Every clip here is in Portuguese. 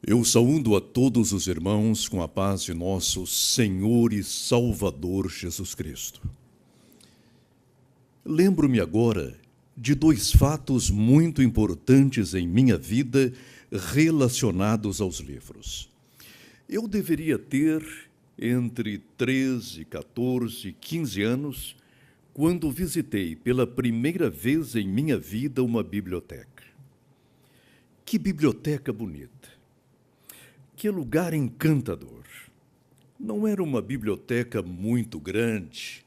Eu saúdo a todos os irmãos com a paz de nosso Senhor e Salvador Jesus Cristo. Lembro-me agora de dois fatos muito importantes em minha vida relacionados aos livros. Eu deveria ter entre 13, 14 e 15 anos quando visitei pela primeira vez em minha vida uma biblioteca. Que biblioteca bonita! Que lugar encantador! Não era uma biblioteca muito grande,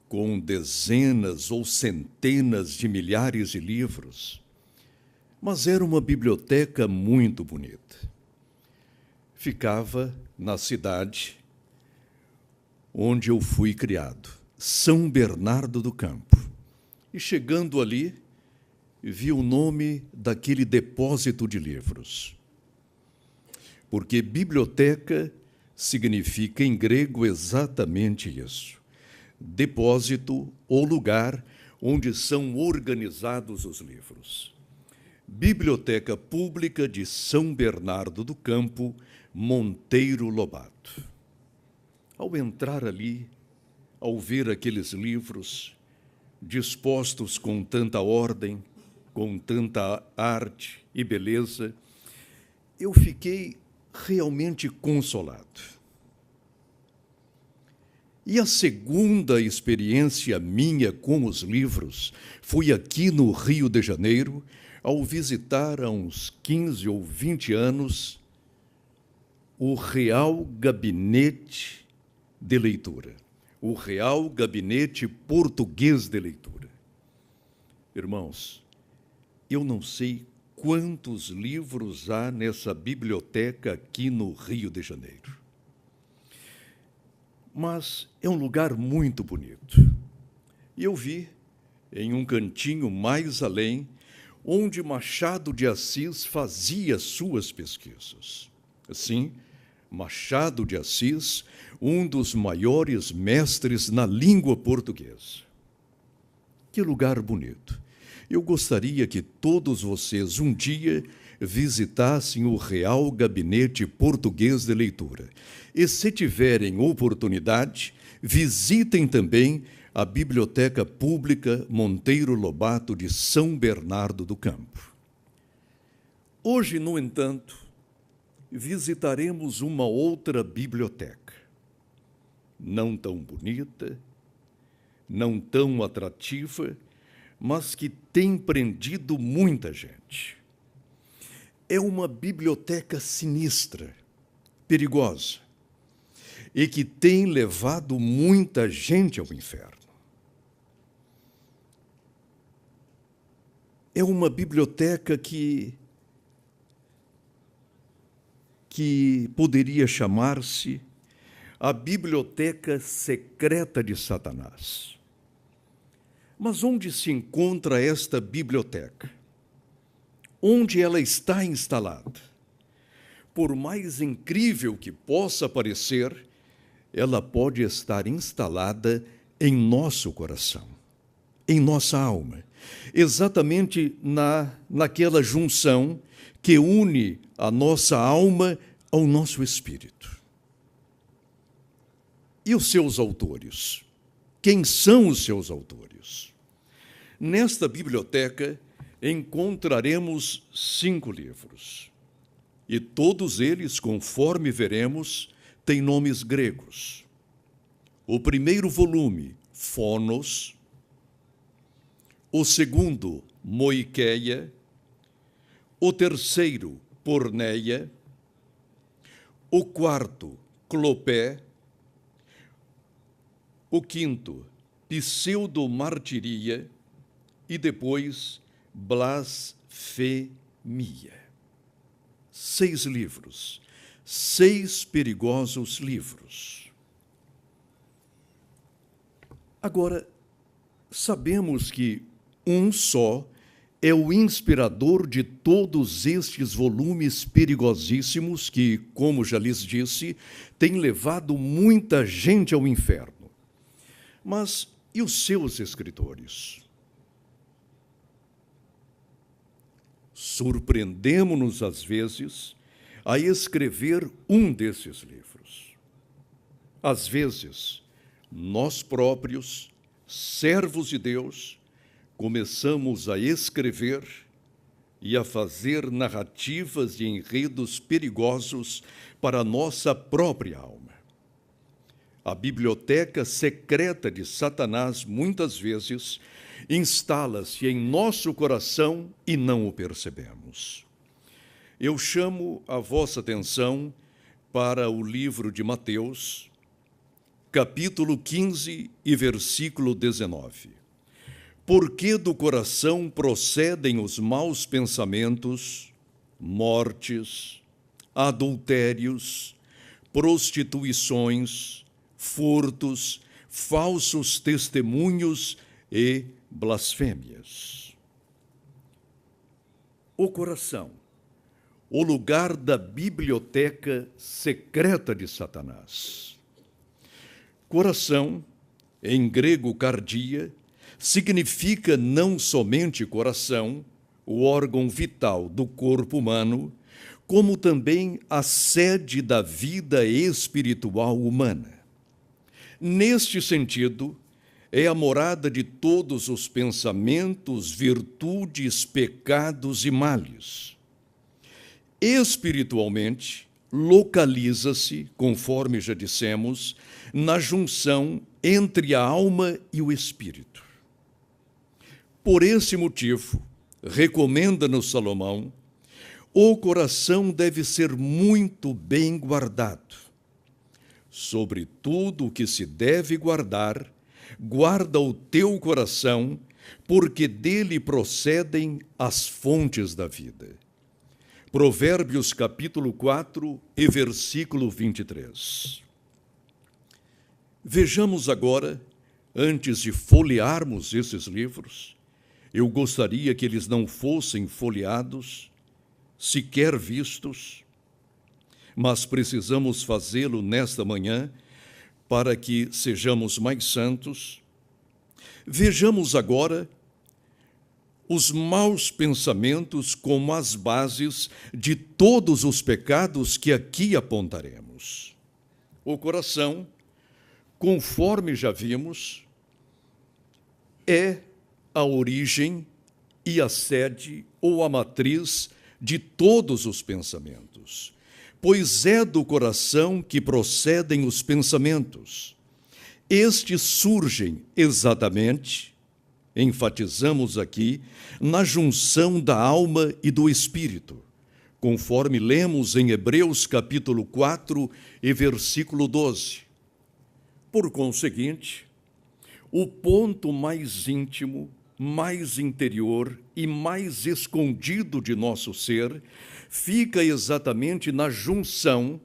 com dezenas ou centenas de milhares de livros, mas era uma biblioteca muito bonita. Ficava na cidade onde eu fui criado, São Bernardo do Campo. E chegando ali, vi o nome daquele depósito de livros. Porque biblioteca significa em grego exatamente isso: depósito ou lugar onde são organizados os livros. Biblioteca Pública de São Bernardo do Campo, Monteiro Lobato. Ao entrar ali, ao ver aqueles livros dispostos com tanta ordem, com tanta arte e beleza, eu fiquei realmente consolado. E a segunda experiência minha com os livros foi aqui no Rio de Janeiro, ao visitar há uns 15 ou 20 anos o Real Gabinete de Leitura, o Real Gabinete Português de Leitura. Irmãos, eu não sei quantos livros há nessa biblioteca aqui no Rio de Janeiro. Mas é um lugar muito bonito. E eu vi, em um cantinho mais além, onde Machado de Assis fazia suas pesquisas. Assim, Machado de Assis, um dos maiores mestres na língua portuguesa. Que lugar bonito! Eu gostaria que todos vocês um dia visitassem o Real Gabinete Português de Leitura. E se tiverem oportunidade, visitem também a Biblioteca Pública Monteiro Lobato de São Bernardo do Campo. Hoje, no entanto, visitaremos uma outra biblioteca, não tão bonita, não tão atrativa, mas que tem prendido muita gente. É uma biblioteca sinistra, perigosa, e que tem levado muita gente ao inferno. É uma biblioteca que poderia chamar-se a Biblioteca Secreta de Satanás. Mas onde se encontra esta biblioteca? Onde ela está instalada? Por mais incrível que possa parecer, ela pode estar instalada em nosso coração, em nossa alma, exatamente naquela junção que une a nossa alma ao nosso espírito. E os seus autores? Quem são os seus autores? Nesta biblioteca encontraremos 5 livros. E todos eles, conforme veremos, têm nomes gregos. O primeiro volume, Fonos. O segundo, Moiqueia. O terceiro, Porneia. O quarto, Clopé. O quinto, Pseudo-Martiria, e depois Blasfemia. 6 livros, 6 perigosos livros. Agora, sabemos que um só é o inspirador de todos estes volumes perigosíssimos que, como já lhes disse, têm levado muita gente ao inferno. Mas e os seus escritores? Surpreendemo-nos, às vezes, a escrever um desses livros. Às vezes, nós próprios, servos de Deus, começamos a escrever e a fazer narrativas e enredos perigosos para a nossa própria alma. A biblioteca secreta de Satanás, muitas vezes, instala-se em nosso coração e não o percebemos. Eu chamo a vossa atenção para o livro de Mateus, capítulo 15 e versículo 19. Porque do coração procedem os maus pensamentos, mortes, adultérios, prostituições, furtos, falsos testemunhos e blasfêmias. O coração, o lugar da biblioteca secreta de Satanás. Coração, em grego cardia, significa não somente coração, o órgão vital do corpo humano, como também a sede da vida espiritual humana. Neste sentido, é a morada de todos os pensamentos, virtudes, pecados e males. Espiritualmente, localiza-se, conforme já dissemos, na junção entre a alma e o espírito. Por esse motivo, recomenda-nos Salomão, o coração deve ser muito bem guardado. Sobre tudo o que se deve guardar, guarda o teu coração, porque dele procedem as fontes da vida. Provérbios capítulo 4 e versículo 23. Vejamos agora, antes de folhearmos esses livros, eu gostaria que eles não fossem folheados, sequer vistos, mas precisamos fazê-lo nesta manhã para que sejamos mais santos. Vejamos agora os maus pensamentos como as bases de todos os pecados que aqui apontaremos. O coração, conforme já vimos, é a origem e a sede ou a matriz de todos os pensamentos, pois é do coração que procedem os pensamentos. Estes surgem exatamente, enfatizamos aqui, na junção da alma e do espírito, conforme lemos em Hebreus capítulo 4 e versículo 12. Por conseguinte, o ponto mais íntimo, mais interior e mais escondido de nosso ser fica exatamente na junção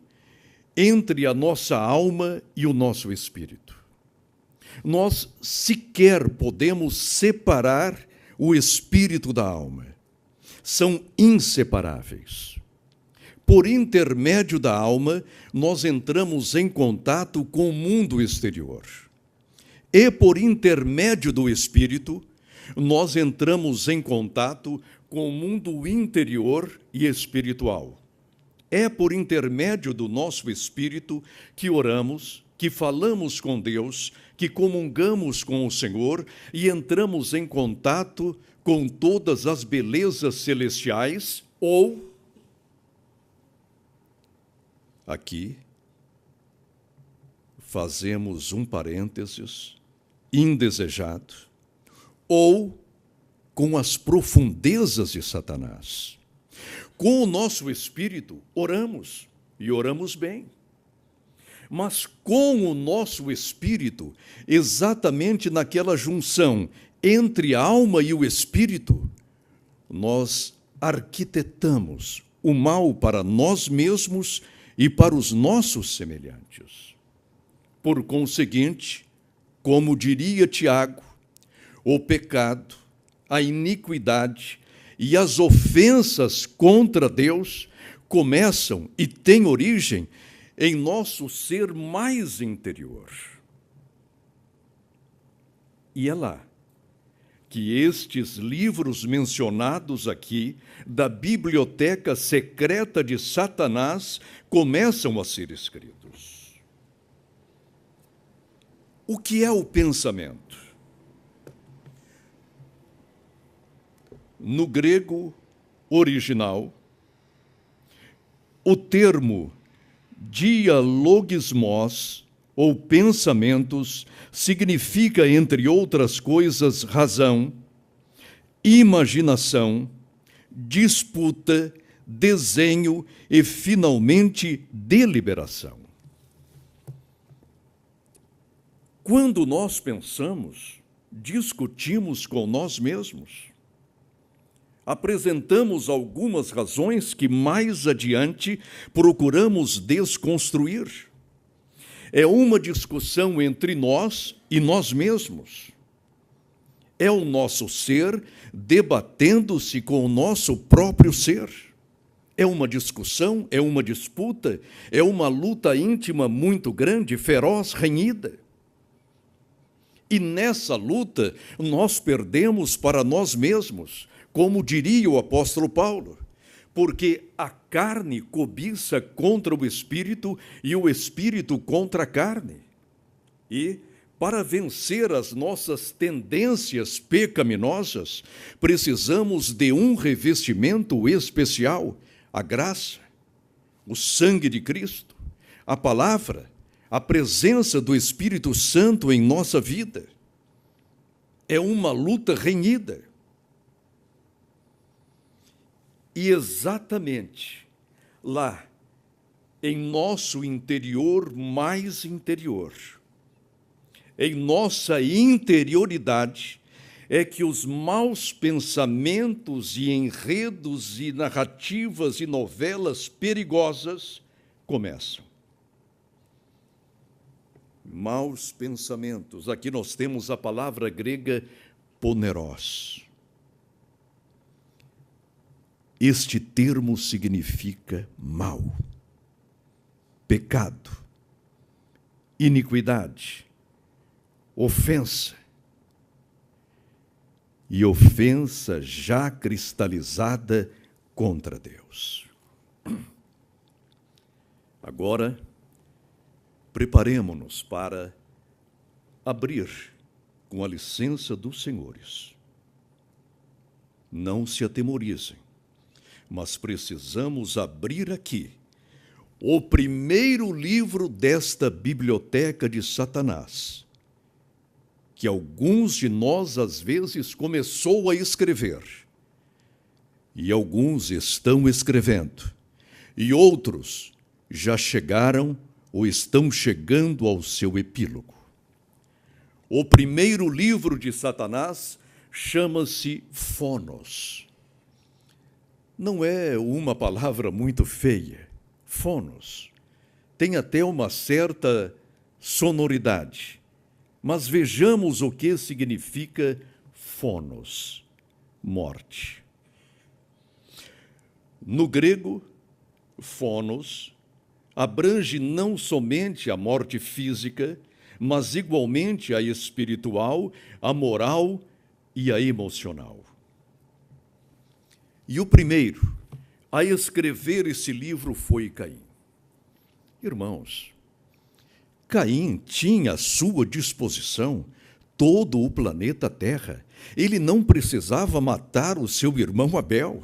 entre a nossa alma e o nosso espírito. Nós sequer podemos separar o espírito da alma. São inseparáveis. Por intermédio da alma, nós entramos em contato com o mundo exterior. E por intermédio do espírito, nós entramos em contato com o mundo interior e espiritual. É por intermédio do nosso espírito que oramos, que falamos com Deus, que comungamos com o Senhor e entramos em contato com todas as belezas celestiais, ou, aqui, fazemos um parênteses, indesejado, ou com as profundezas de Satanás. Com o nosso espírito, oramos, e oramos bem. Mas com o nosso espírito, exatamente naquela junção entre a alma e o espírito, nós arquitetamos o mal para nós mesmos e para os nossos semelhantes. Por conseguinte, como diria Tiago, o pecado, a iniquidade e as ofensas contra Deus começam e têm origem em nosso ser mais interior. E é lá que estes livros mencionados aqui, da biblioteca secreta de Satanás, começam a ser escritos. O que é o pensamento? No grego original, o termo dialogismos, ou pensamentos, significa, entre outras coisas, razão, imaginação, disputa, desenho e, finalmente, deliberação. Quando nós pensamos, discutimos com nós mesmos. Apresentamos algumas razões que mais adiante procuramos desconstruir. É uma discussão entre nós e nós mesmos. É o nosso ser debatendo-se com o nosso próprio ser. É uma discussão, é uma disputa, é uma luta íntima muito grande, feroz, renhida. E nessa luta nós perdemos para nós mesmos, como diria o apóstolo Paulo, porque a carne cobiça contra o espírito e o espírito contra a carne. E, para vencer as nossas tendências pecaminosas, precisamos de um revestimento especial, a graça, o sangue de Cristo, a palavra, a presença do Espírito Santo em nossa vida. É uma luta renhida. E exatamente lá, em nosso interior mais interior, em nossa interioridade, é que os maus pensamentos e enredos e narrativas e novelas perigosas começam. Maus pensamentos. Aqui nós temos a palavra grega poneros. Este termo significa mal, pecado, iniquidade, ofensa. E ofensa já cristalizada contra Deus. Agora, preparemo-nos para abrir, com a licença dos senhores. Não se atemorizem, mas precisamos abrir aqui o primeiro livro desta biblioteca de Satanás, que alguns de nós, às vezes, começou a escrever, e alguns estão escrevendo, e outros já chegaram ou estão chegando ao seu epílogo. O primeiro livro de Satanás chama-se Fonos. Não é uma palavra muito feia. Fonos. Tem até uma certa sonoridade. Mas vejamos o que significa fonos, morte. No grego, fonos abrange não somente a morte física, mas igualmente a espiritual, a moral e a emocional. E o primeiro a escrever esse livro foi Caim. Irmãos, Caim tinha à sua disposição todo o planeta Terra. Ele não precisava matar o seu irmão Abel.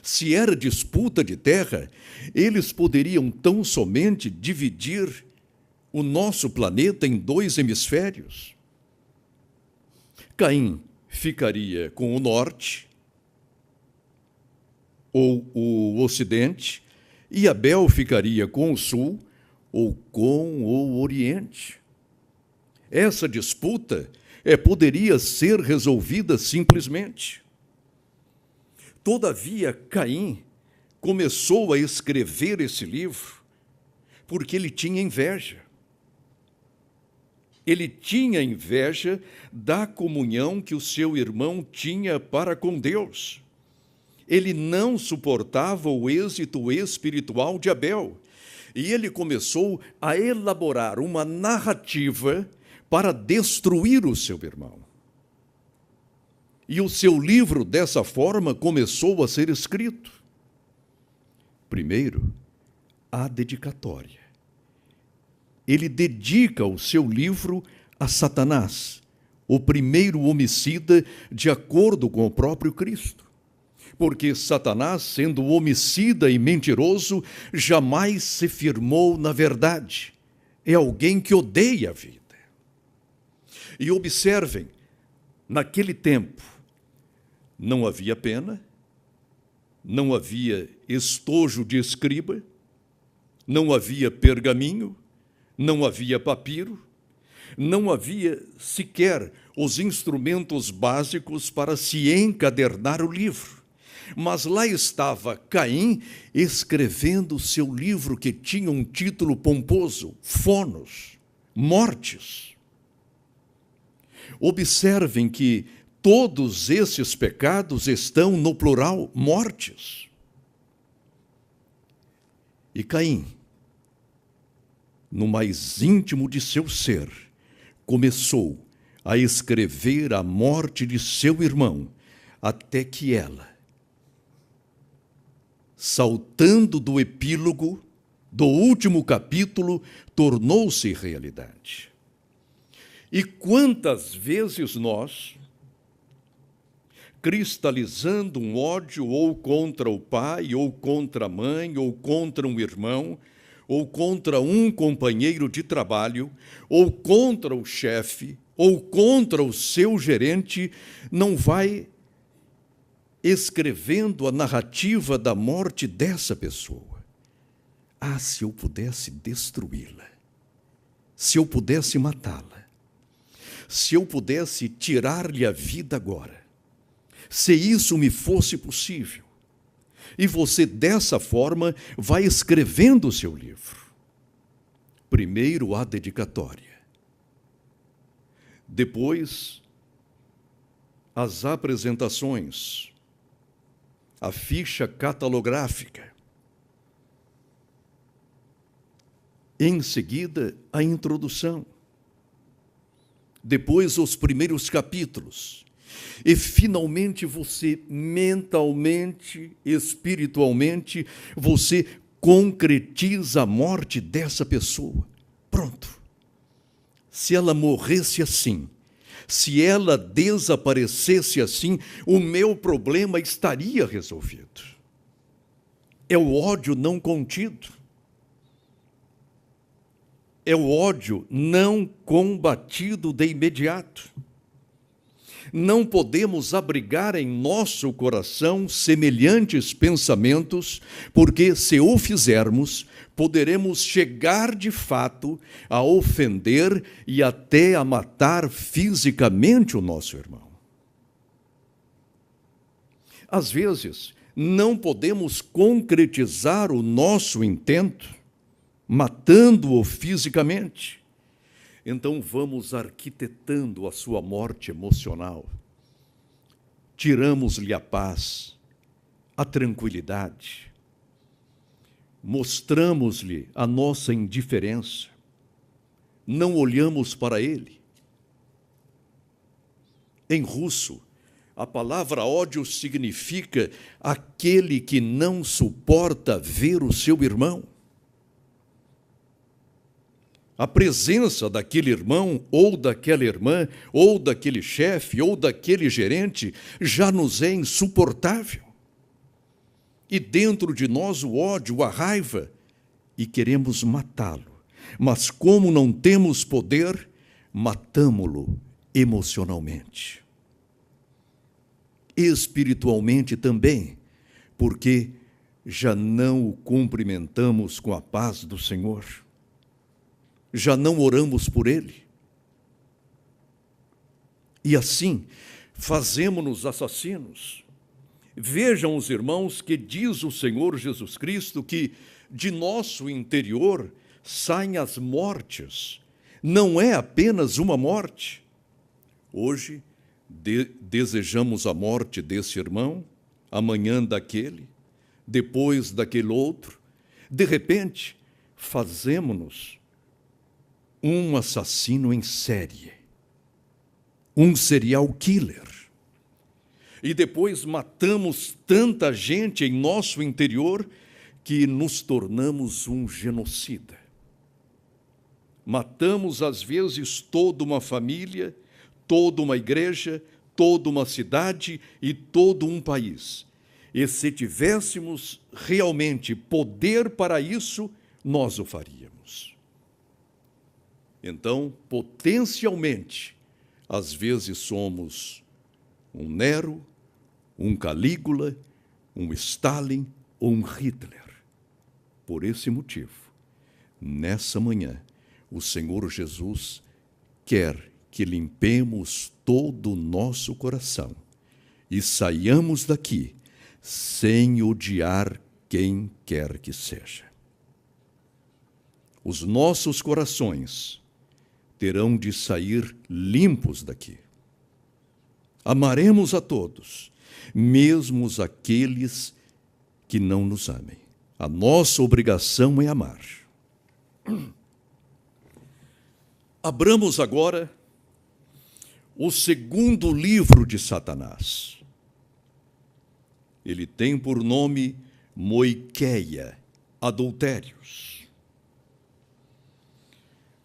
Se era disputa de terra, eles poderiam tão somente dividir o nosso planeta em 2 hemisférios. Caim ficaria com o norte, ou o ocidente, e Abel ficaria com o sul, ou com o oriente. Essa disputa poderia ser resolvida simplesmente. Todavia, Caim começou a escrever esse livro porque ele tinha inveja. Ele tinha inveja da comunhão que o seu irmão tinha para com Deus. Ele não suportava o êxito espiritual de Abel. E ele começou a elaborar uma narrativa para destruir o seu irmão. E o seu livro, dessa forma, começou a ser escrito. Primeiro, a dedicatória. Ele dedica o seu livro a Satanás, o primeiro homicida, de acordo com o próprio Cristo. Porque Satanás, sendo homicida e mentiroso, jamais se firmou na verdade. É alguém que odeia a vida. E observem, naquele tempo, não havia pena, não havia estojo de escriba, não havia pergaminho, não havia papiro, não havia sequer os instrumentos básicos para se encadernar o livro. Mas lá estava Caim escrevendo seu livro, que tinha um título pomposo: Fonos, Mortes. Observem que todos esses pecados estão no plural, mortes. E Caim, no mais íntimo de seu ser, começou a escrever a morte de seu irmão, até que ela, saltando do epílogo, do último capítulo, tornou-se realidade. E quantas vezes nós, cristalizando um ódio ou contra o pai, ou contra a mãe, ou contra um irmão, ou contra um companheiro de trabalho, ou contra o chefe, ou contra o seu gerente, não vai escrevendo a narrativa da morte dessa pessoa. Ah, se eu pudesse destruí-la, se eu pudesse matá-la, se eu pudesse tirar-lhe a vida agora, se isso me fosse possível. E você, dessa forma, vai escrevendo o seu livro. Primeiro, a dedicatória. Depois, as apresentações, a ficha catalográfica. Em seguida, a introdução. Depois, os primeiros capítulos. E, finalmente, você mentalmente, espiritualmente, você concretiza a morte dessa pessoa. Pronto. Se ela morresse assim, se ela desaparecesse assim, o meu problema estaria resolvido. É o ódio não contido. É o ódio não combatido de imediato. Não podemos abrigar em nosso coração semelhantes pensamentos, porque, se o fizermos, poderemos chegar de fato a ofender e até a matar fisicamente o nosso irmão. Às vezes, não podemos concretizar o nosso intento, matando-o fisicamente. Então vamos arquitetando a sua morte emocional. Tiramos-lhe a paz, a tranquilidade. Mostramos-lhe a nossa indiferença. Não olhamos para ele. Em russo, a palavra ódio significa aquele que não suporta ver o seu irmão. A presença daquele irmão, ou daquela irmã, ou daquele chefe, ou daquele gerente, já nos é insuportável. E dentro de nós o ódio, a raiva, e queremos matá-lo. Mas como não temos poder, matamo-lo emocionalmente. Espiritualmente também, porque já não o cumprimentamos com a paz do Senhor. Já não oramos por ele. E assim, fazemo-nos assassinos. Vejam os irmãos que diz o Senhor Jesus Cristo que de nosso interior saem as mortes. Não é apenas uma morte. Hoje, desejamos a morte desse irmão, amanhã daquele, depois daquele outro. De repente, fazemo-nos um assassino em série, um serial killer. e depois matamos tanta gente em nosso interior que nos tornamos um genocida. Matamos, às vezes, toda uma família, toda uma igreja, toda uma cidade e todo um país. E se tivéssemos realmente poder para isso, nós o faríamos. Então, potencialmente, às vezes somos um Nero, um Calígula, um Stalin ou um Hitler. Por esse motivo, nessa manhã, o Senhor Jesus quer que limpemos todo o nosso coração e saiamos daqui sem odiar quem quer que seja. Os nossos corações terão de sair limpos daqui. Amaremos a todos, mesmo aqueles que não nos amem. A nossa obrigação é amar. Abramos agora o segundo livro de Satanás. Ele tem por nome Moiqueia, adultérios.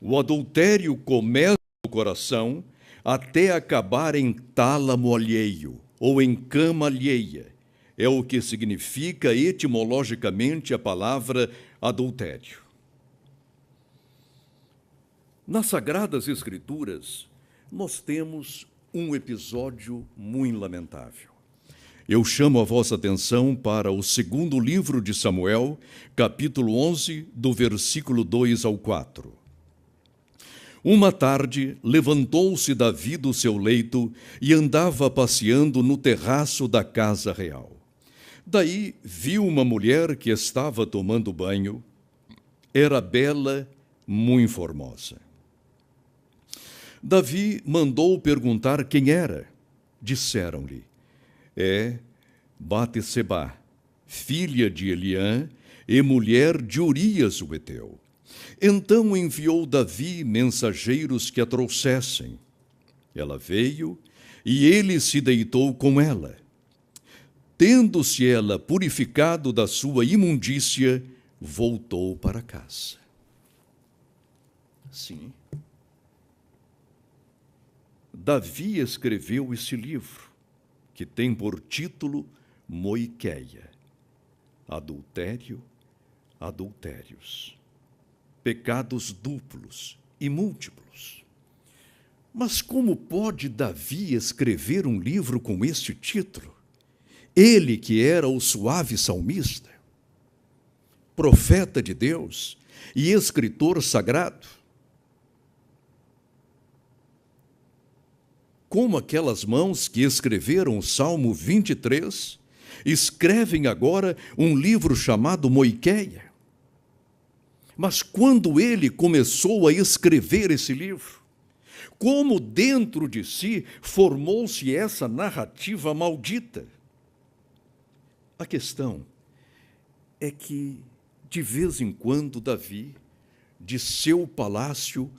O adultério começa no coração até acabar em tálamo alheio ou em cama alheia. É o que significa etimologicamente a palavra adultério. Nas Sagradas Escrituras, nós temos um episódio muito lamentável. Eu chamo a vossa atenção para o segundo livro de Samuel, capítulo 11, do versículo 2 ao 4. Uma tarde, levantou-se Davi do seu leito e andava passeando no terraço da casa real. Daí viu uma mulher que estava tomando banho. Era bela, muito formosa. Davi mandou perguntar quem era. Disseram-lhe: é Bateseba, filha de Eliã e mulher de Urias o Heteu. Então enviou Davi mensageiros que a trouxessem. Ela veio e ele se deitou com ela. Tendo-se ela purificado da sua imundícia, voltou para casa. Sim. Davi escreveu esse livro, que tem por título Moiqueia, adultério, adultérios, pecados duplos e múltiplos. Mas como pode Davi escrever um livro com este título? Ele que era o suave salmista, profeta de Deus e escritor sagrado. Como aquelas mãos que escreveram o Salmo 23, escrevem agora um livro chamado Moiqueia. Mas quando ele começou a escrever esse livro, como dentro de si formou-se essa narrativa maldita? A questão é que, de vez em quando, Davi, de seu palácio,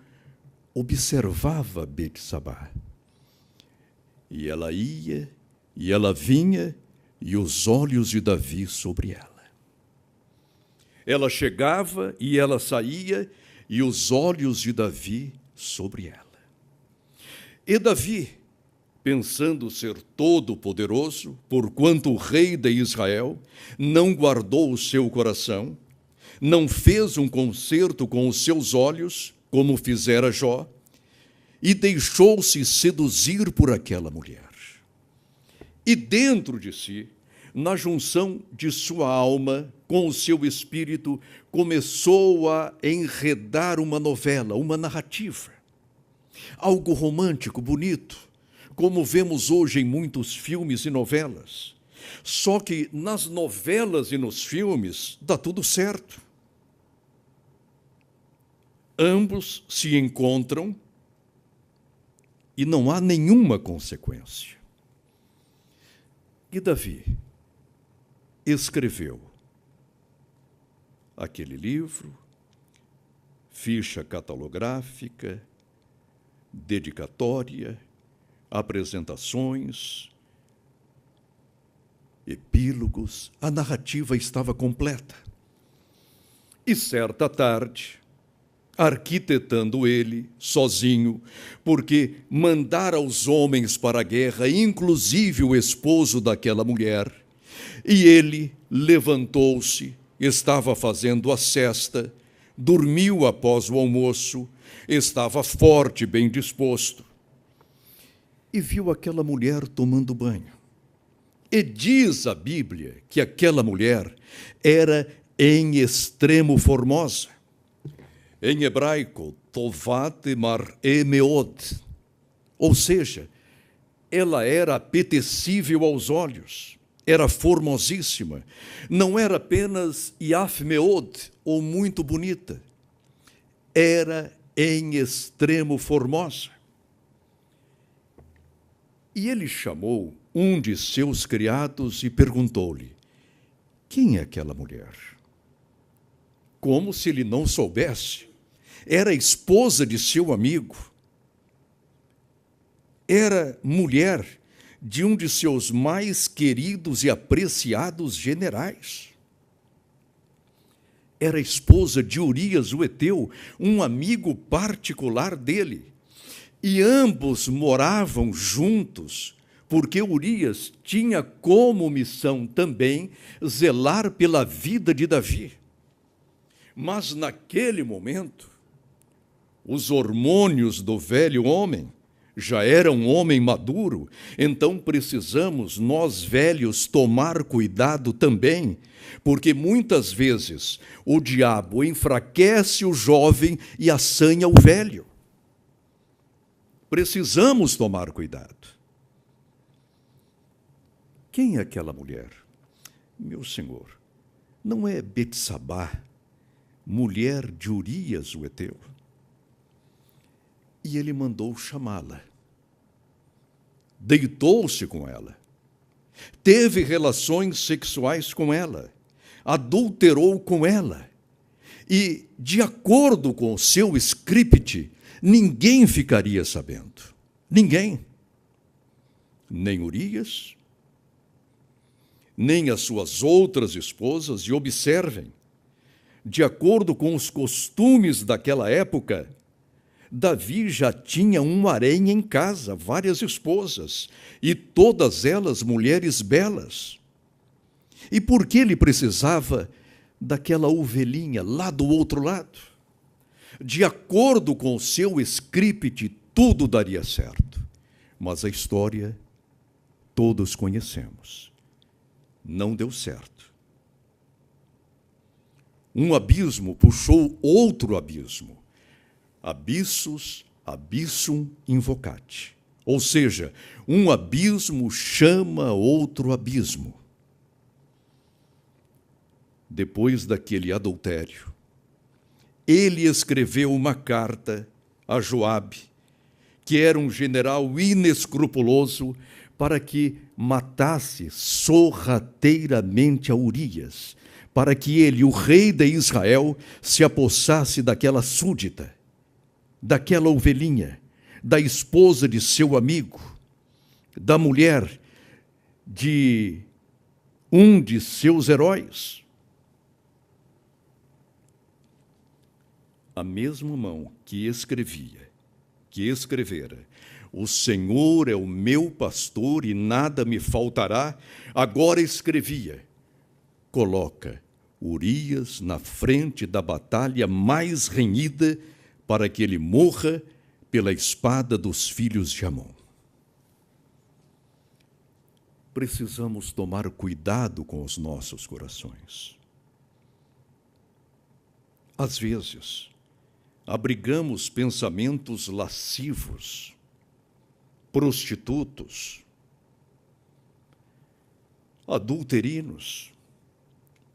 observava Betsabá. E ela ia, e ela vinha, e os olhos de Davi sobre ela. Ela chegava e ela saía, e os olhos de Davi sobre ela. E Davi, pensando ser todo-poderoso, porquanto o rei de Israel, não guardou o seu coração, não fez um concerto com os seus olhos, como fizera Jó, e deixou-se seduzir por aquela mulher. E dentro de si, na junção de sua alma com o seu espírito, começou a enredar uma novela, uma narrativa. Algo romântico, bonito, como vemos hoje em muitos filmes e novelas. Só que nas novelas e nos filmes dá tudo certo. Ambos se encontram e não há nenhuma consequência. E Davi escreveu aquele livro, ficha catalográfica, dedicatória, apresentações, epílogos, a narrativa estava completa. E certa tarde, arquitetando ele, sozinho, porque mandara os homens para a guerra, inclusive o esposo daquela mulher, e ele levantou-se, estava fazendo a sesta, dormiu após o almoço, estava forte, bem disposto, e viu aquela mulher tomando banho. E diz a Bíblia que aquela mulher era em extremo formosa. Em hebraico, tovat mar'e meod, ou seja, ela era apetecível aos olhos, era formosíssima, não era apenas yaf meod, ou muito bonita, era em extremo formosa. E ele chamou um de seus criados e perguntou-lhe: quem é aquela mulher? Como se ele não soubesse. Era esposa de seu amigo. Era mulher de um de seus mais queridos e apreciados generais. Era esposa de Urias, o heteu, um amigo particular dele. E ambos moravam juntos, porque Urias tinha como missão também zelar pela vida de Davi. Mas naquele momento, os hormônios do velho homem já eram um homem maduro, então precisamos, nós velhos, tomar cuidado também, porque muitas vezes o diabo enfraquece o jovem e assanha o velho. Precisamos tomar cuidado. Quem é aquela mulher? Meu senhor, não é Betsabá, mulher de Urias, o heteu? E ele mandou chamá-la. Deitou-se com ela. Teve relações sexuais com ela. Adulterou com ela. E, de acordo com o seu script, ninguém ficaria sabendo. Ninguém. Nem Urias, nem as suas outras esposas. E observem, de acordo com os costumes daquela época, Davi já tinha um harém em casa, várias esposas, e todas elas mulheres belas. E por que ele precisava daquela ovelhinha lá do outro lado? De acordo com o seu script, tudo daria certo. Mas a história todos conhecemos. Não deu certo. Um abismo puxou outro abismo. Abyssus, abyssum invocati. Ou seja, um abismo chama outro abismo. Depois daquele adultério, ele escreveu uma carta a Joabe, que era um general inescrupuloso, para que matasse sorrateiramente a Urias, para que ele, o rei de Israel, se apossasse daquela súdita, daquela ovelhinha, da esposa de seu amigo, da mulher de um de seus heróis. A mesma mão que escrevera, o Senhor é o meu pastor e nada me faltará, agora escrevia, coloca Urias na frente da batalha mais renhida para que ele morra pela espada dos filhos de Amon. Precisamos tomar cuidado com os nossos corações. Às vezes, abrigamos pensamentos lascivos, prostitutos, adulterinos,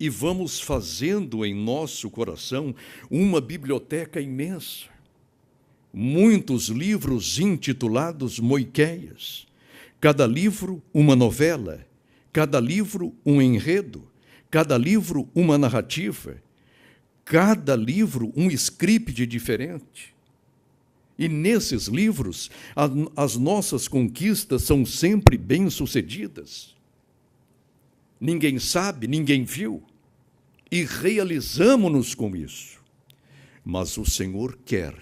e vamos fazendo em nosso coração uma biblioteca imensa. Muitos livros intitulados Moiqueias, cada livro uma novela, cada livro um enredo, cada livro uma narrativa, cada livro um script diferente. E nesses livros, as nossas conquistas são sempre bem-sucedidas. ninguém sabe, ninguém viu, e realizamo-nos com isso. Mas o Senhor quer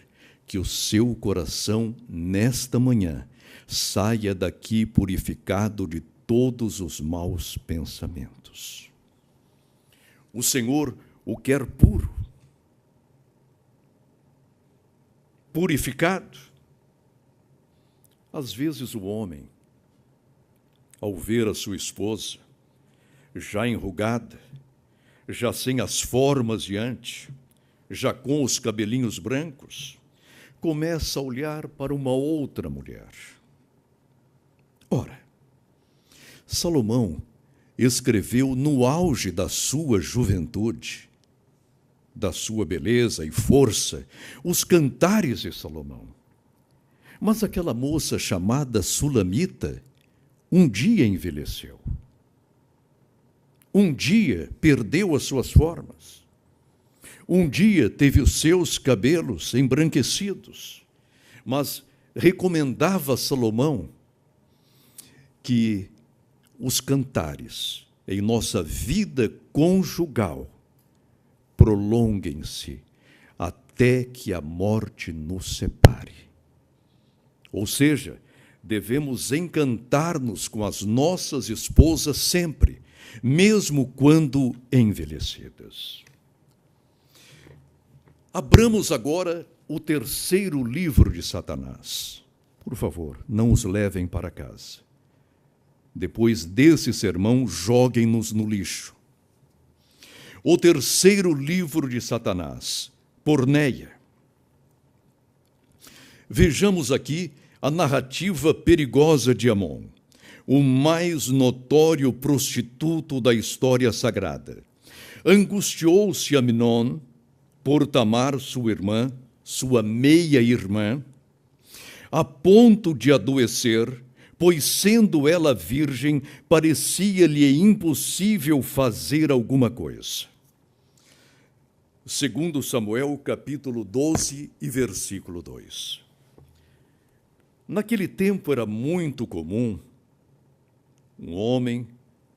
que o seu coração, nesta manhã, saia daqui purificado de todos os maus pensamentos. O Senhor o quer puro, purificado. Às vezes o homem, ao ver a sua esposa, já enrugada, já sem as formas de antes, já com os cabelinhos brancos, começa a olhar para uma outra mulher. Ora, Salomão escreveu no auge da sua juventude, da sua beleza e força, os cantares de Salomão. Mas aquela moça chamada Sulamita, um dia envelheceu. Um dia perdeu as suas formas. Um dia teve os seus cabelos embranquecidos. Mas recomendava a Salomão que os cantares em nossa vida conjugal prolonguem-se até que a morte nos separe. Ou seja, devemos encantar-nos com as nossas esposas sempre, mesmo quando envelhecidas. Abramos agora o terceiro livro de Satanás. Por favor, não os levem para casa. Depois desse sermão, joguem-nos no lixo. O terceiro livro de Satanás, Porneia. Vejamos aqui a narrativa perigosa de Amon, o mais notório prostituto da história sagrada. Angustiou-se Amnon por Tamar, sua irmã, sua meia-irmã, a ponto de adoecer, pois, sendo ela virgem, parecia-lhe impossível fazer alguma coisa. Segundo Samuel, capítulo 12 e versículo 2. Naquele tempo era muito comum um homem,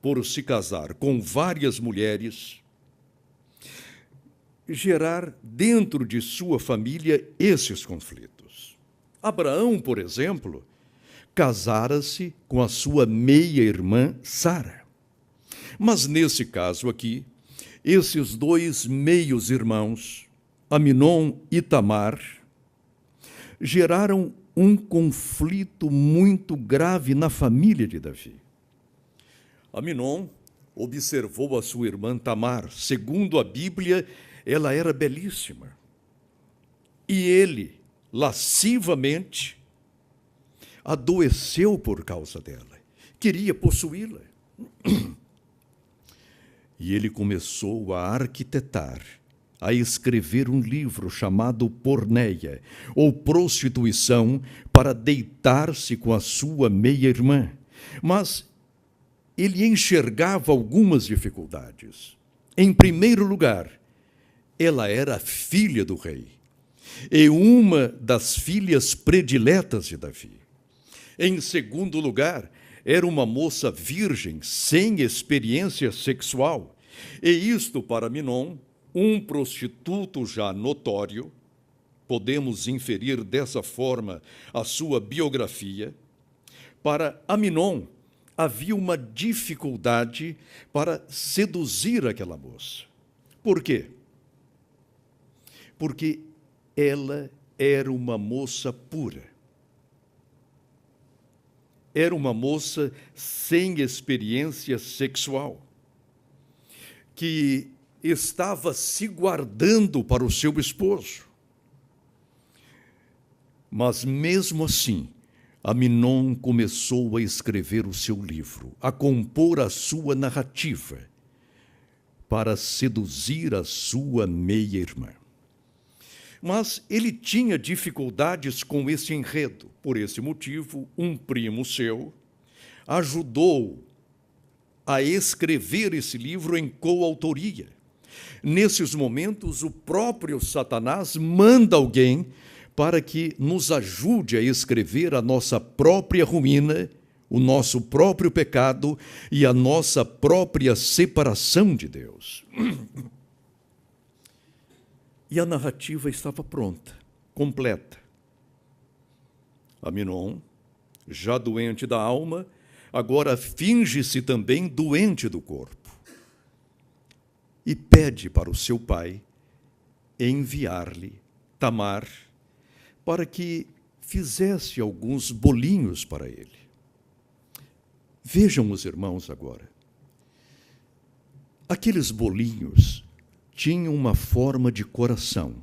por se casar com várias mulheres, gerar dentro de sua família esses conflitos. Abraão, por exemplo, casara-se com a sua meia-irmã Sara. Mas nesse caso aqui, esses dois meios-irmãos, Amnon e Tamar, geraram um conflito muito grave na família de Davi. Amnon observou a sua irmã Tamar. Segundo a Bíblia, ela era belíssima. E ele, lascivamente, adoeceu por causa dela. Queria possuí-la. E ele começou a arquitetar, a escrever um livro chamado Porneia, ou Prostituição, para deitar-se com a sua meia-irmã. Mas ele enxergava algumas dificuldades. Em primeiro lugar, ela era filha do rei, e uma das filhas prediletas de Davi. Em segundo lugar, era uma moça virgem, sem experiência sexual, e isto para Amnon, um prostituto já notório, podemos inferir dessa forma a sua biografia. Para Amnon, havia uma dificuldade para seduzir aquela moça. Por quê? Porque ela era uma moça pura. Era uma moça sem experiência sexual, que estava se guardando para o seu esposo. Mas, mesmo assim, Amnon começou a escrever o seu livro, a compor a sua narrativa, para seduzir a sua meia-irmã. Mas ele tinha dificuldades com esse enredo. Por esse motivo, um primo seu ajudou a escrever esse livro em coautoria. Nesses momentos, o próprio Satanás manda alguém para que nos ajude a escrever a nossa própria ruína o nosso próprio pecado e a nossa própria separação de Deus. E a narrativa estava pronta, completa. Aminon, já doente da alma, agora finge-se também doente do corpo. E pede para o seu pai enviar-lhe Tamar para que fizesse alguns bolinhos para ele. Vejam os irmãos agora. Aqueles bolinhos tinham uma forma de coração.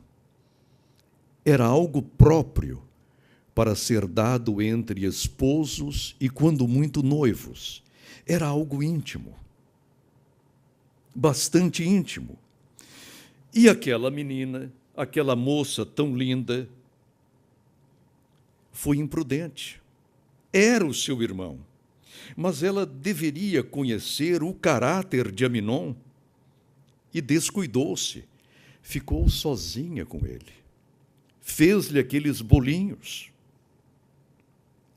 Era algo próprio para ser dado entre esposos e, quando muito, noivos. Era algo íntimo, bastante íntimo. E aquela menina, aquela moça tão linda, foi imprudente. Era o seu irmão, mas ela deveria conhecer o caráter de Aminon e descuidou-se, ficou sozinha com ele. Fez-lhe aqueles bolinhos.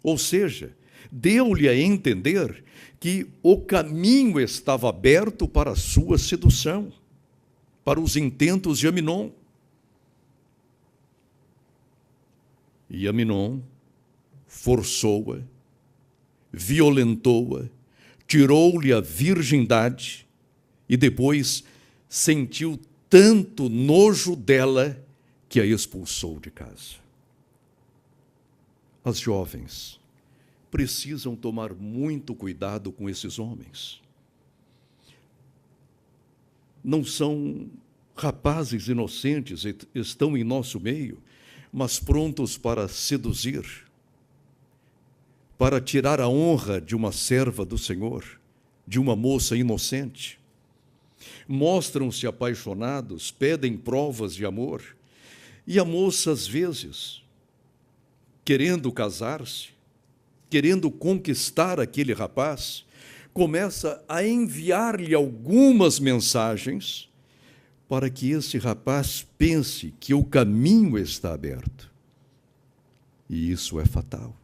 Ou seja, deu-lhe a entender que o caminho estava aberto para a sua sedução, para os intentos de Aminon. E Aminon forçou-a, violentou-a, tirou-lhe a virgindade e depois sentiu tanto nojo dela que a expulsou de casa. As jovens precisam tomar muito cuidado com esses homens. Não são rapazes inocentes, estão em nosso meio, mas prontos para seduzir, para tirar a honra de uma serva do Senhor, de uma moça inocente. Mostram-se apaixonados, pedem provas de amor, e a moça, às vezes, querendo casar-se, querendo conquistar aquele rapaz, começa a enviar-lhe algumas mensagens para que esse rapaz pense que o caminho está aberto. E isso é fatal.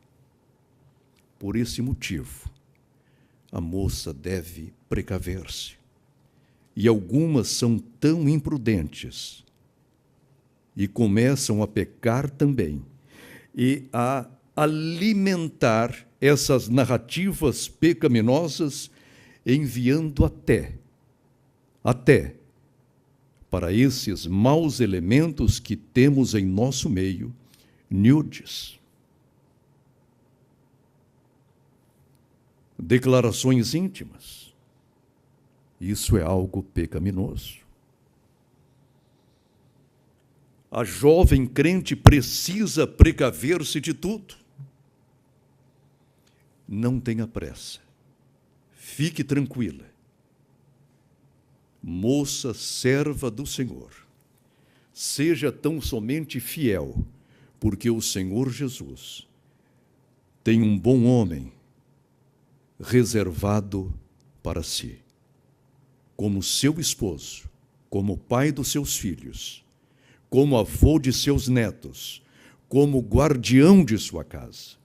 Por esse motivo, a moça deve precaver-se. E algumas são tão imprudentes e começam a pecar também e a alimentar essas narrativas pecaminosas, enviando até para esses maus elementos que temos em nosso meio, nudes. Declarações íntimas. Isso é algo pecaminoso. A jovem crente precisa precaver-se de tudo. Não tenha pressa. Fique tranquila. Moça serva do Senhor, seja tão somente fiel, porque o Senhor Jesus tem um bom homem reservado para si, como seu esposo, como pai dos seus filhos, como avô de seus netos, como guardião de sua casa.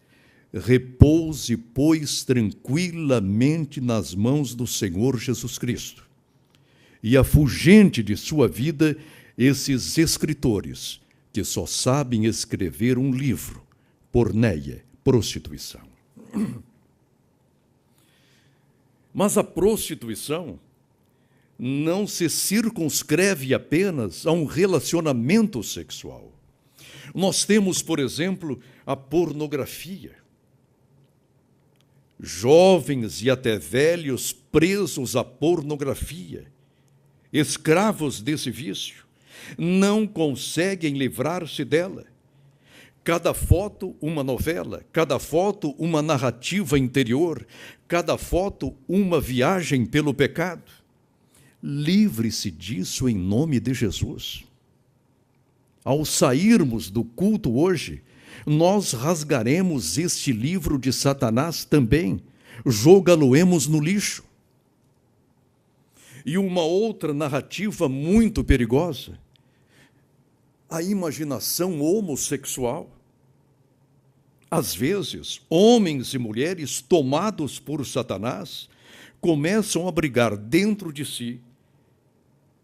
Repouse, pois, tranquilamente nas mãos do Senhor Jesus Cristo, e afugente de sua vida esses escritores que só sabem escrever um livro, porneia, prostituição. Mas a prostituição não se circunscreve apenas a um relacionamento sexual. Nós temos, por exemplo, a pornografia. Jovens e até velhos presos à pornografia, escravos desse vício, não conseguem livrar-se dela. Cada foto, uma novela, cada foto, uma narrativa interior, cada foto, uma viagem pelo pecado. Livre-se disso em nome de Jesus. Ao sairmos do culto hoje, nós rasgaremos este livro de Satanás também, jogá-lo-emos no lixo. E uma outra narrativa muito perigosa, a imaginação homossexual. Às vezes, homens e mulheres tomados por Satanás começam a brigar dentro de si,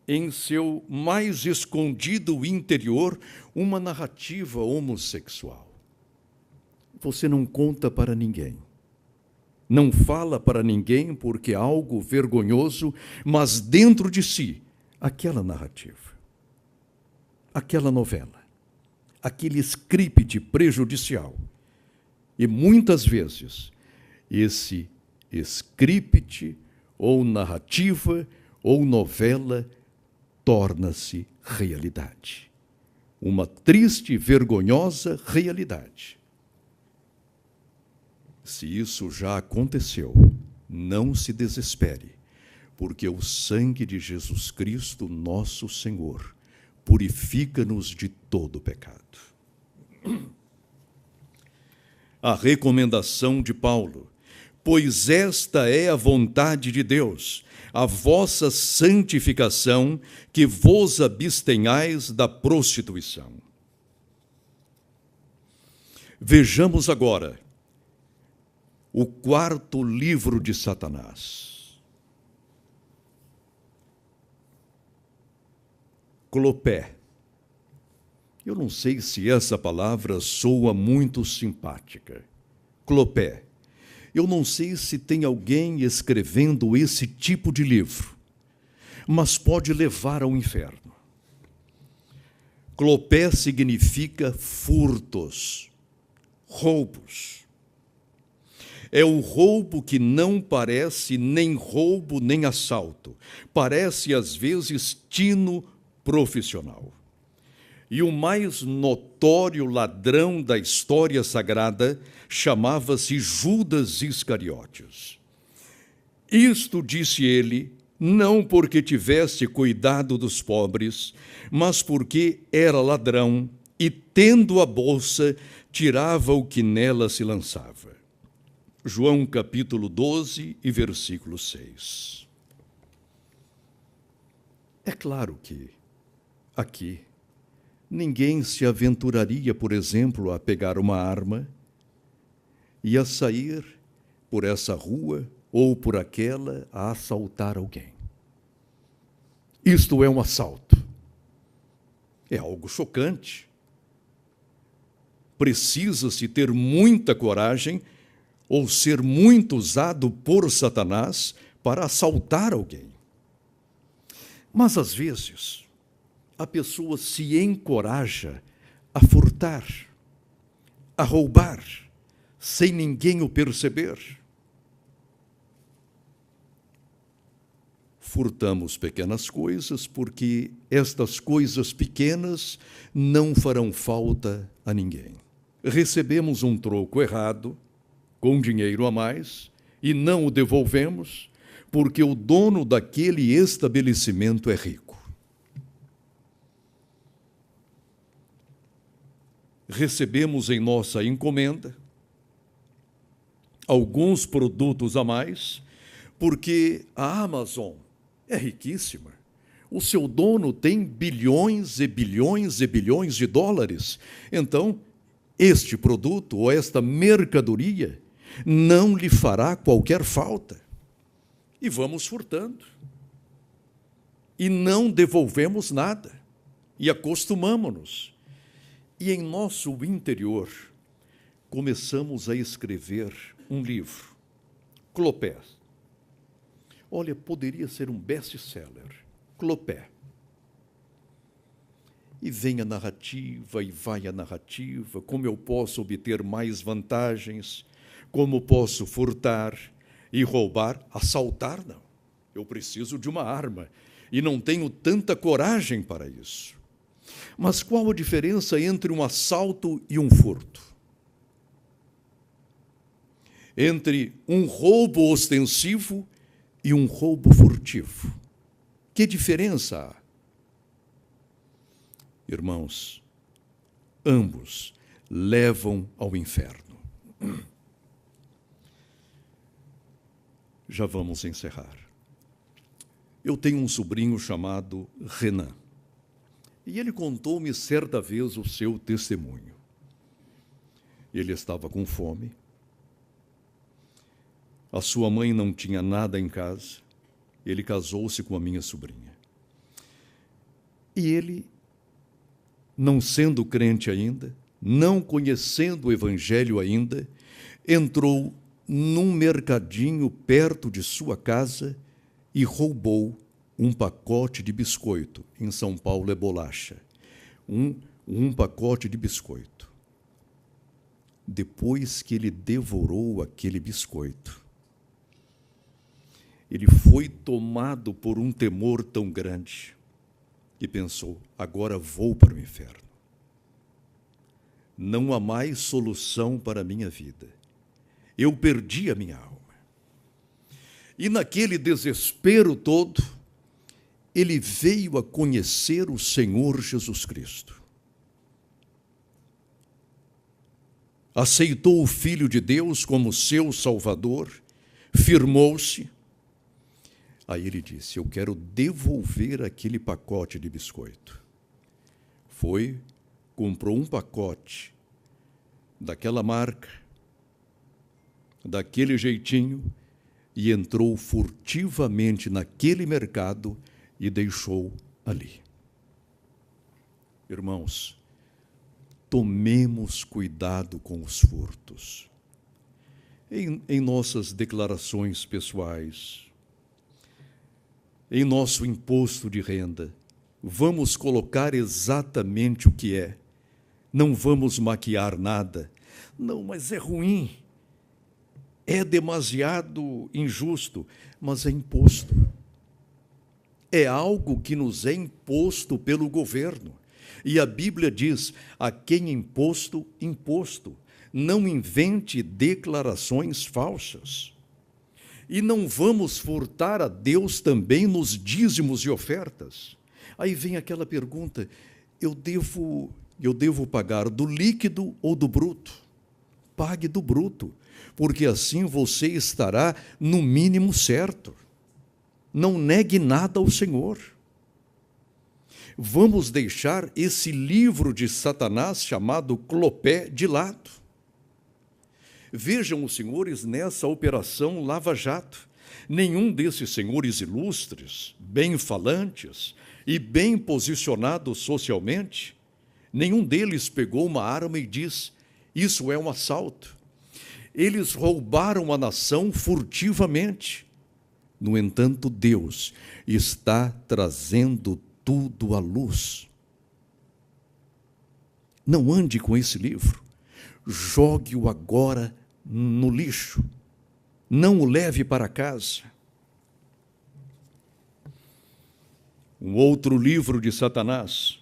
em seu mais escondido interior, uma narrativa homossexual. Você não conta para ninguém, não fala para ninguém porque é algo vergonhoso, mas dentro de si, aquela narrativa, aquela novela, aquele script prejudicial. E muitas vezes, esse script, ou narrativa, ou novela, torna-se realidade. Uma triste e vergonhosa realidade. Se isso já aconteceu, não se desespere, porque o sangue de Jesus Cristo, nosso Senhor, purifica-nos de todo pecado. A recomendação de Paulo: pois esta é a vontade de Deus, a vossa santificação, que vos abstenhais da prostituição. Vejamos agora o quarto livro de Satanás. Clopé. Eu não sei se essa palavra soa muito simpática. Clopé. Eu não sei se tem alguém escrevendo esse tipo de livro, mas pode levar ao inferno. Clopé significa furtos, roubos. É o roubo que não parece nem roubo nem assalto. Parece, às vezes, tino profissional. E o mais notório ladrão da história sagrada chamava-se Judas Iscariotes. Isto disse ele, não porque tivesse cuidado dos pobres, mas porque era ladrão e, tendo a bolsa, tirava o que nela se lançava. João capítulo 12 e versículo 6. É claro que, aqui, ninguém se aventuraria, por exemplo, a pegar uma arma e a sair por essa rua ou por aquela a assaltar alguém. Isto é um assalto. É algo chocante. Precisa-se ter muita coragem ou ser muito usado por Satanás para assaltar alguém. Mas, às vezes, a pessoa se encoraja a furtar, a roubar, sem ninguém o perceber. Furtamos pequenas coisas porque estas coisas pequenas não farão falta a ninguém. Recebemos um troco errado, com dinheiro a mais, e não o devolvemos, porque o dono daquele estabelecimento é rico. Recebemos em nossa encomenda alguns produtos a mais, porque a Amazon é riquíssima. O seu dono tem bilhões e bilhões e bilhões de dólares. Então, este produto ou esta mercadoria não lhe fará qualquer falta. E vamos furtando. E não devolvemos nada. E acostumamo-nos. E em nosso interior, começamos a escrever um livro. Clopé. Olha, poderia ser um best-seller. Clopé. E vem a narrativa, e vai a narrativa, como eu posso obter mais vantagens, como posso furtar e roubar. Assaltar, não. Eu preciso de uma arma e não tenho tanta coragem para isso. Mas qual a diferença entre um assalto e um furto? Entre um roubo ostensivo e um roubo furtivo. Que diferença há? Irmãos, ambos levam ao inferno. Já vamos encerrar. Eu tenho um sobrinho chamado Renan, e ele contou-me certa vez o seu testemunho. Ele estava com fome. A sua mãe não tinha nada em casa. Ele casou-se com a minha sobrinha. E ele, não sendo crente ainda, não conhecendo o Evangelho ainda, entrou num mercadinho perto de sua casa e roubou um pacote de biscoito. Em São Paulo é bolacha. Um pacote de biscoito. Depois que ele devorou aquele biscoito, ele foi tomado por um temor tão grande e pensou: agora vou para o inferno. Não há mais solução para a minha vida. Eu perdi a minha alma. E naquele desespero todo, ele veio a conhecer o Senhor Jesus Cristo. Aceitou o Filho de Deus como seu Salvador, firmou-se. Aí ele disse: eu quero devolver aquele pacote de biscoito. Foi, comprou um pacote daquela marca, daquele jeitinho, e entrou furtivamente naquele mercado e deixou ali. Irmãos, tomemos cuidado com os furtos. Em nossas declarações pessoais, em nosso imposto de renda, vamos colocar exatamente o que é. Não vamos maquiar nada. Não, mas é ruim. É demasiado injusto, mas é imposto. É algo que nos é imposto pelo governo. E a Bíblia diz: a quem imposto, imposto. Não invente declarações falsas. E não vamos furtar a Deus também nos dízimos e ofertas. Aí vem aquela pergunta: eu devo pagar do líquido ou do bruto? Pague do bruto, porque assim você estará no mínimo certo. Não negue nada ao Senhor. Vamos deixar esse livro de Satanás chamado Clopé de lado. Vejam os senhores nessa operação Lava Jato. Nenhum desses senhores ilustres, bem falantes e bem posicionados socialmente, nenhum deles pegou uma arma e disse: isso é um assalto. Eles roubaram a nação furtivamente. No entanto, Deus está trazendo tudo à luz. Não ande com esse livro. Jogue-o agora no lixo. Não o leve para casa. Um outro livro de Satanás,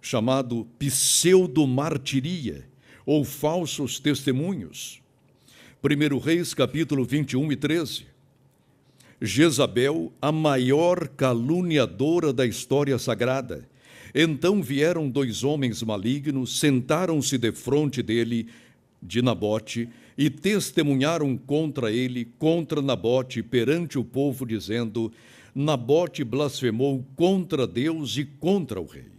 chamado Pseudo-Martiria, ou Falsos Testemunhos. 1 Reis, capítulo 21 e 13. Jezabel, a maior caluniadora da história sagrada. Então vieram 2 homens malignos, sentaram-se defronte dele, de Nabote, e testemunharam contra ele, contra Nabote, perante o povo, dizendo: Nabote blasfemou contra Deus e contra o rei.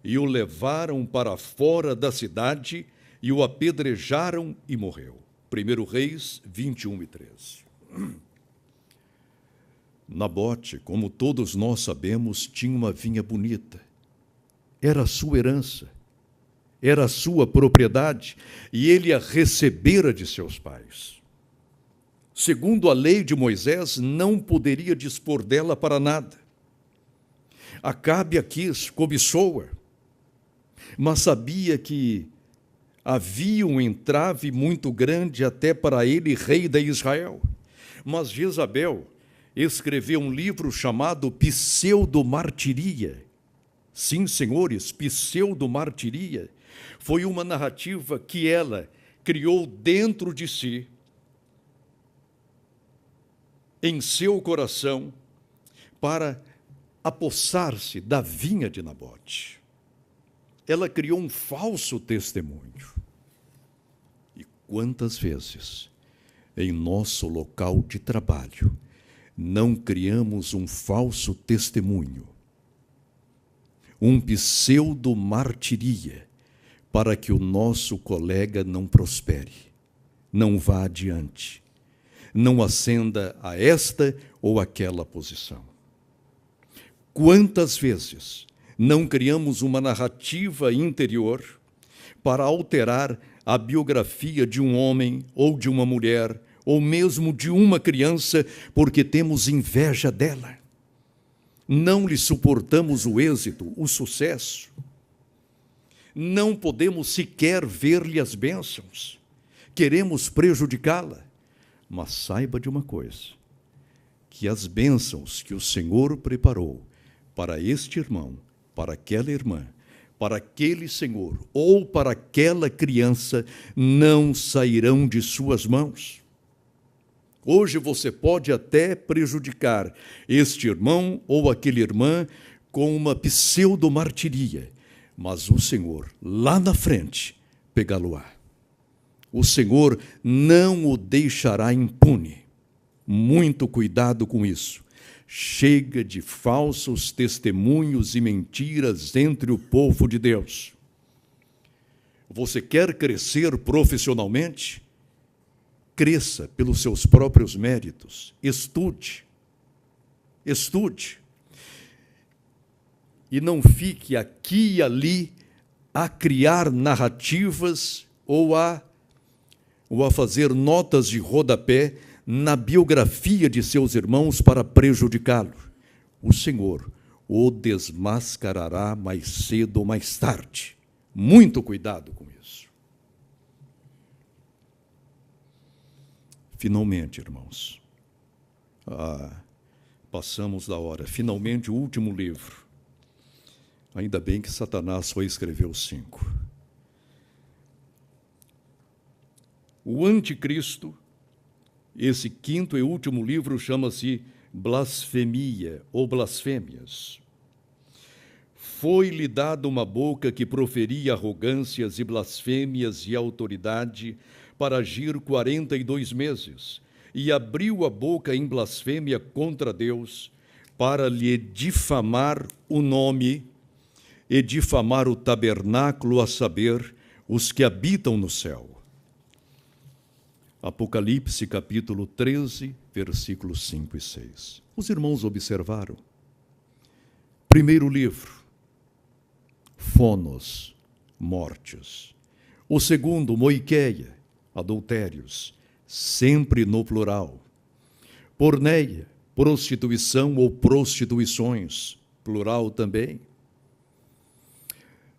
E o levaram para fora da cidade e o apedrejaram e morreu. 1 Reis 21 e 13. Nabote, como todos nós sabemos, tinha uma vinha bonita. Era a sua herança, era a sua propriedade, e ele a recebera de seus pais. Segundo a lei de Moisés, não poderia dispor dela para nada. Acabe a quis, cobiçou-a, mas sabia que havia um entrave muito grande até para ele, rei de Israel. Mas Jezabel escreveu um livro chamado Pseudo-Martiria. Sim, senhores, Pseudo-Martiria. Foi uma narrativa que ela criou dentro de si, em seu coração, para apossar-se da vinha de Nabote. Ela criou um falso testemunho. E quantas vezes, em nosso local de trabalho, não criamos um falso testemunho, um pseudo-martiria, para que o nosso colega não prospere, não vá adiante, não ascenda a esta ou aquela posição. Quantas vezes não criamos uma narrativa interior para alterar a biografia de um homem ou de uma mulher, ou mesmo de uma criança, porque temos inveja dela? Não lhe suportamos o êxito, o sucesso. Não podemos sequer ver-lhe as bênçãos. Queremos prejudicá-la. Mas saiba de uma coisa, que as bênçãos que o Senhor preparou para este irmão, para aquela irmã, para aquele senhor ou para aquela criança, não sairão de suas mãos. Hoje você pode até prejudicar este irmão ou aquela irmã com uma pseudo-martiria, mas o Senhor, lá na frente, pegá-lo-á. O Senhor não o deixará impune. Muito cuidado com isso. Chega de falsos testemunhos e mentiras entre o povo de Deus. Você quer crescer profissionalmente? Cresça pelos seus próprios méritos. Estude. Estude. E não fique aqui e ali a criar narrativas ou a fazer notas de rodapé na biografia de seus irmãos para prejudicá-lo. O Senhor o desmascarará mais cedo ou mais tarde. Muito cuidado com isso. Finalmente, irmãos, passamos da hora. Finalmente, o último livro. Ainda bem que Satanás só escreveu 5. O Anticristo, esse quinto e último livro, chama-se Blasfemia ou Blasfêmias. Foi-lhe dada uma boca que proferia arrogâncias e blasfêmias e autoridade para agir 42 meses, e abriu a boca em blasfêmia contra Deus, para lhe difamar o nome e difamar o tabernáculo, a saber, os que habitam no céu. Apocalipse, capítulo 13, versículos 5 e 6. Os irmãos observaram. Primeiro livro, Fonos, mortes. O segundo, Moiqueia, adultérios, sempre no plural. Porneia, prostituição ou prostituições, plural também.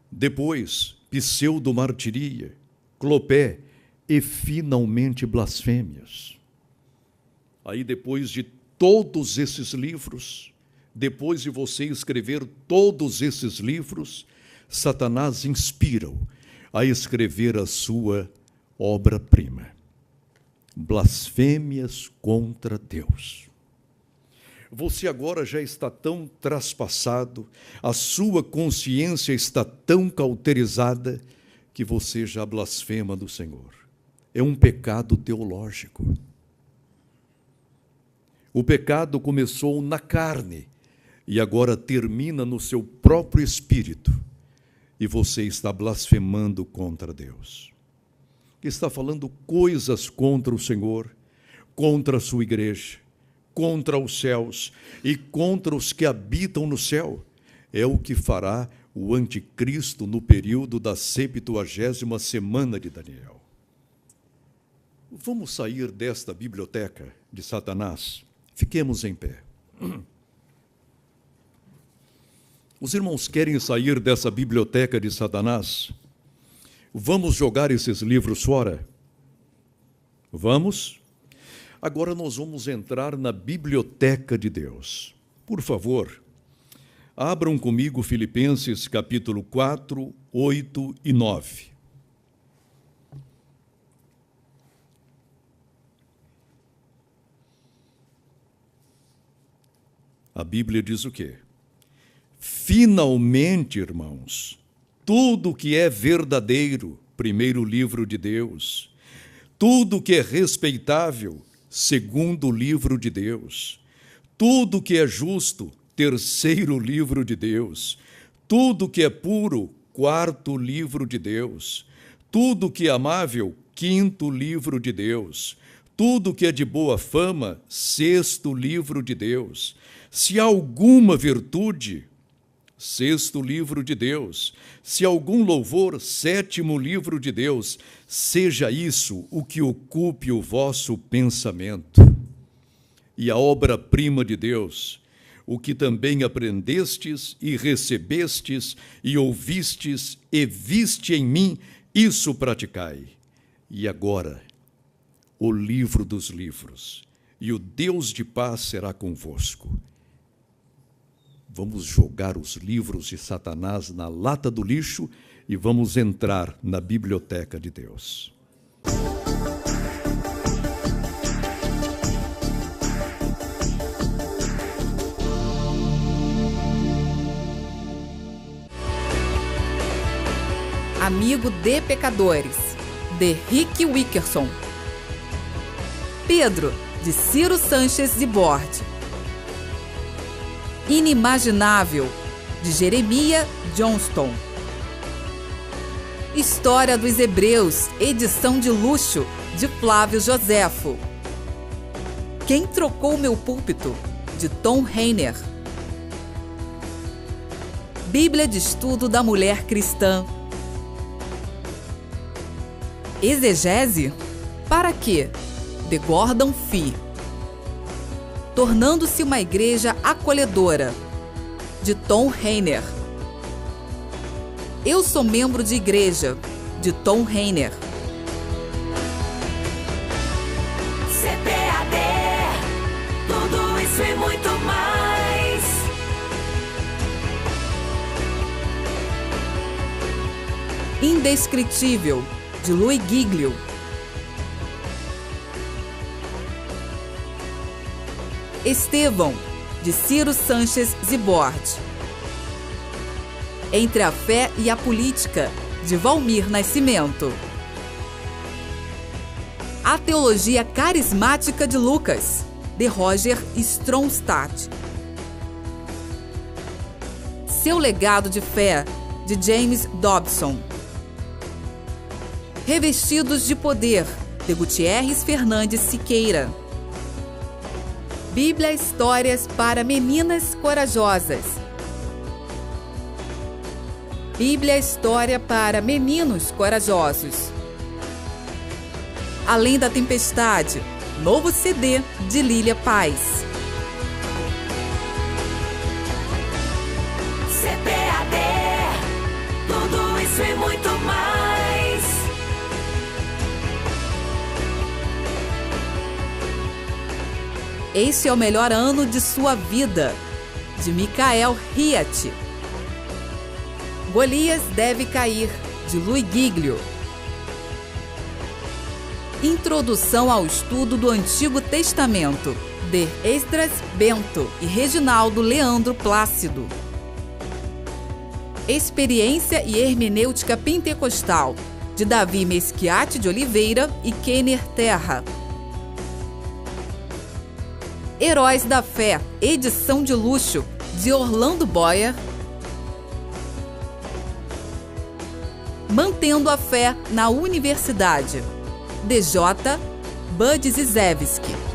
Depois, pseudo-martiria, clopé e, finalmente, blasfêmias. Aí, depois de todos esses livros, depois de você escrever todos esses livros, Satanás inspira-o a escrever a sua obra-prima. Blasfêmias contra Deus. Você agora já está tão traspassado, a sua consciência está tão cauterizada, que você já blasfema do Senhor. É um pecado teológico. O pecado começou na carne e agora termina no seu próprio espírito. E você está blasfemando contra Deus. Está falando coisas contra o Senhor, contra a sua igreja, contra os céus e contra os que habitam no céu. É o que fará o anticristo no período da 70ª semana de Daniel. Vamos sair desta biblioteca de Satanás? Fiquemos em pé. Os irmãos querem sair dessa biblioteca de Satanás? Vamos jogar esses livros fora? Vamos? Agora nós vamos entrar na biblioteca de Deus. Por favor, abram comigo Filipenses capítulo 4, 8 e 9. A Bíblia diz o quê? Finalmente, irmãos, tudo que é verdadeiro, primeiro livro de Deus, tudo que é respeitável, segundo livro de Deus, tudo que é justo, terceiro livro de Deus, tudo que é puro, quarto livro de Deus. Tudo que é amável, quinto livro de Deus. Tudo que é de boa fama, sexto livro de Deus. Se há alguma virtude, sexto livro de Deus. Se algum louvor, sétimo livro de Deus. Seja isso o que ocupe o vosso pensamento. E a obra-prima de Deus, o que também aprendestes e recebestes e ouvistes e viste em mim, isso praticai. E agora, o livro dos livros, e o Deus de paz será convosco. Vamos jogar os livros de Satanás na lata do lixo e vamos entrar na biblioteca de Deus. Amigo de Pecadores, de Rick Wickerson. Pedro, de Ciro Sanches de Borde. Inimaginável, de Jeremiah Johnston. História dos Hebreus, edição de luxo, de Flávio Joséfo. Quem Trocou Meu Púlpito, de Tom Rainer. Bíblia de Estudo da Mulher Cristã. Exegese? Para quê? De Gordon Fee. Tornando-se uma igreja acolhedora, de Tom Rainer. Eu sou membro de igreja, de Tom Rainer. CPAD, tudo isso e muito mais. Indescritível, de Louis Giglio. Estevão, de Ciro Sanches Zibord. Entre a Fé e a Política, de Valmir Nascimento. A Teologia Carismática de Lucas, de Roger Stronstadt. Seu Legado de Fé, de James Dobson. Revestidos de Poder, de Gutierrez Fernandes Siqueira. Bíblia Histórias para Meninas Corajosas. Bíblia História para Meninos Corajosos. Além da Tempestade, novo CD de Lília Paz. CPAD, tudo isso e muito mais. Este é o melhor ano de sua vida, de Michael Hiatt. Golias Deve Cair, de Louis Giglio. Introdução ao estudo do Antigo Testamento, de Esdras Bento e Reginaldo Leandro Plácido. Experiência e Hermenêutica Pentecostal, de Davi Mesquiate de Oliveira e Kenner Terra. Heróis da Fé, edição de luxo, de Orlando Boyer. Mantendo a Fé na Universidade, de J. Budzizewski.